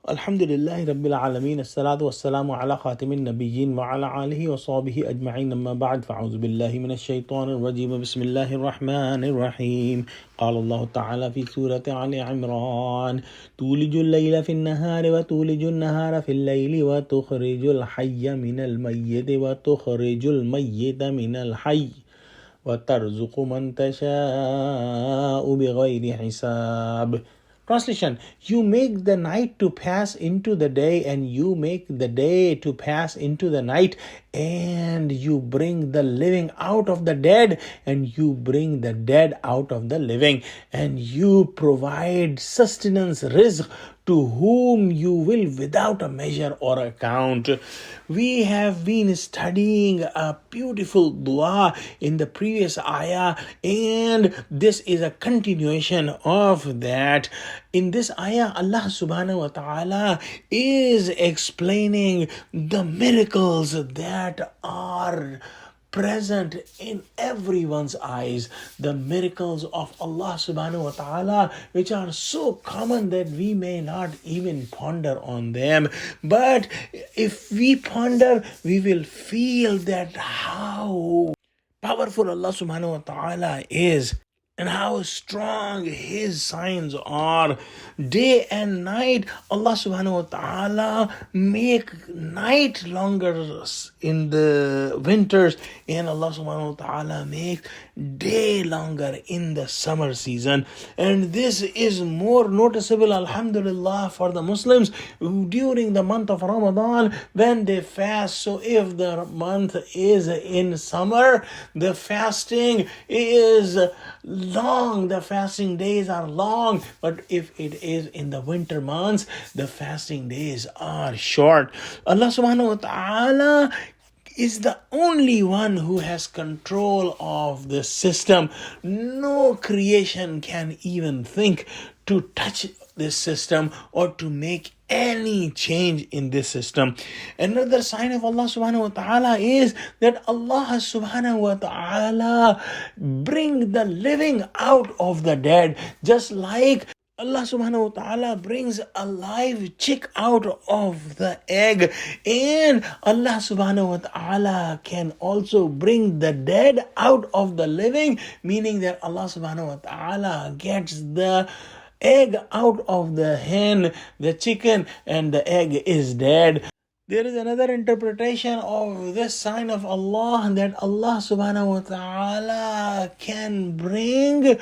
Alhamdulillahi Rabbil Alameen. As-salatu was-salamu ala khatimin nabiyyin wa ala alihi wa sahbihi ajma'in. Amma ba'd. Fa'udhu billahi minash shaitanir rajeem. Bismillahir rahmanir rahim. قال الله تعالى في سورة Al-E-Imran: تولج الليل في النهار وتولج النهار في الليل وتخرج الحي من الميت وتخرج الميت من الحي وترزق من تشاء بغير حساب. Translation: You make the night to pass into the day, and you make the day to pass into the night, and you bring the living out of the dead, and you bring the dead out of the living, and you provide sustenance, rizq, to whom you will without a measure or account. We have been studying a beautiful dua in the previous ayah, and this is a continuation of that. In this ayah, Allah subhanahu wa ta'ala is explaining the miracles that are present in everyone's eyes, the miracles of Allah subhanahu wa ta'ala, which are so common that we may not even ponder on them. But if we ponder, we will feel that how powerful Allah subhanahu wa ta'ala is, and how strong His signs are. Day and night, Allah subhanahu wa ta'ala make night longer in the winters, and Allah subhanahu wa ta'ala make day longer in the summer season. And this is more noticeable, alhamdulillah, for the Muslims during the month of Ramadan when they fast. So if the month is in summer, the fasting is long, the fasting days are long. But if it is in the winter months, the fasting days are short. Allah subhanahu wa ta'ala is the only one who has control of the system. No creation can even think to touch this system or to make any change in this system. Another sign of Allah subhanahu wa ta'ala is that Allah subhanahu wa ta'ala bring the living out of the dead, just like Allah subhanahu wa ta'ala brings a live chick out of the egg, and Allah subhanahu wa ta'ala can also bring the dead out of the living, meaning that Allah subhanahu wa ta'ala gets the egg out of the hen, the chicken, and the egg is dead. There is another interpretation of this sign of Allah, that Allah subhanahu wa ta'ala can bring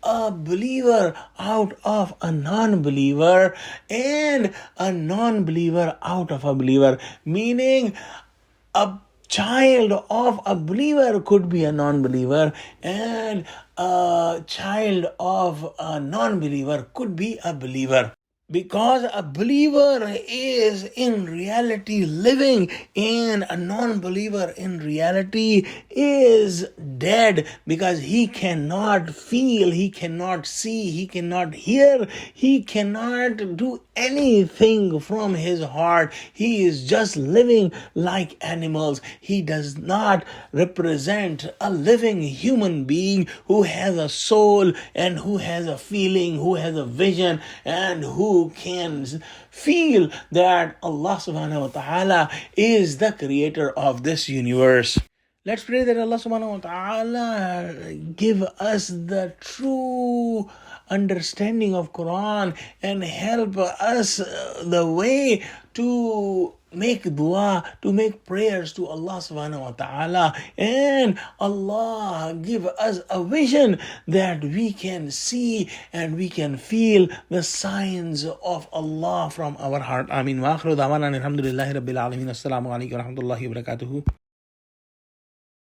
a believer out of a non-believer, and a non-believer out of a believer, meaning a child of a believer could be a non-believer, and a child of a non-believer could be a believer. Because a believer is in reality living, and a non-believer in reality is dead, because he cannot feel, he cannot see, he cannot hear, he cannot do anything from his heart. He is just living like animals. He does not represent a living human being who has a soul and who has a feeling, who has a vision, and who can feel that Allah subhanahu wa ta'ala is the creator of this universe. Let's pray that Allah subhanahu wa ta'ala give us the true understanding of Quran and help us the way to make dua, to make prayers to Allah subhanahu wa ta'ala, and Allah give us a vision that we can see and we can feel the signs of Allah from our heart. Ameen. Wa akhiru da'wana alhamdulillahi rabbil alameen. Assalamu alaikum wa rahmatullahi wa barakatuhu.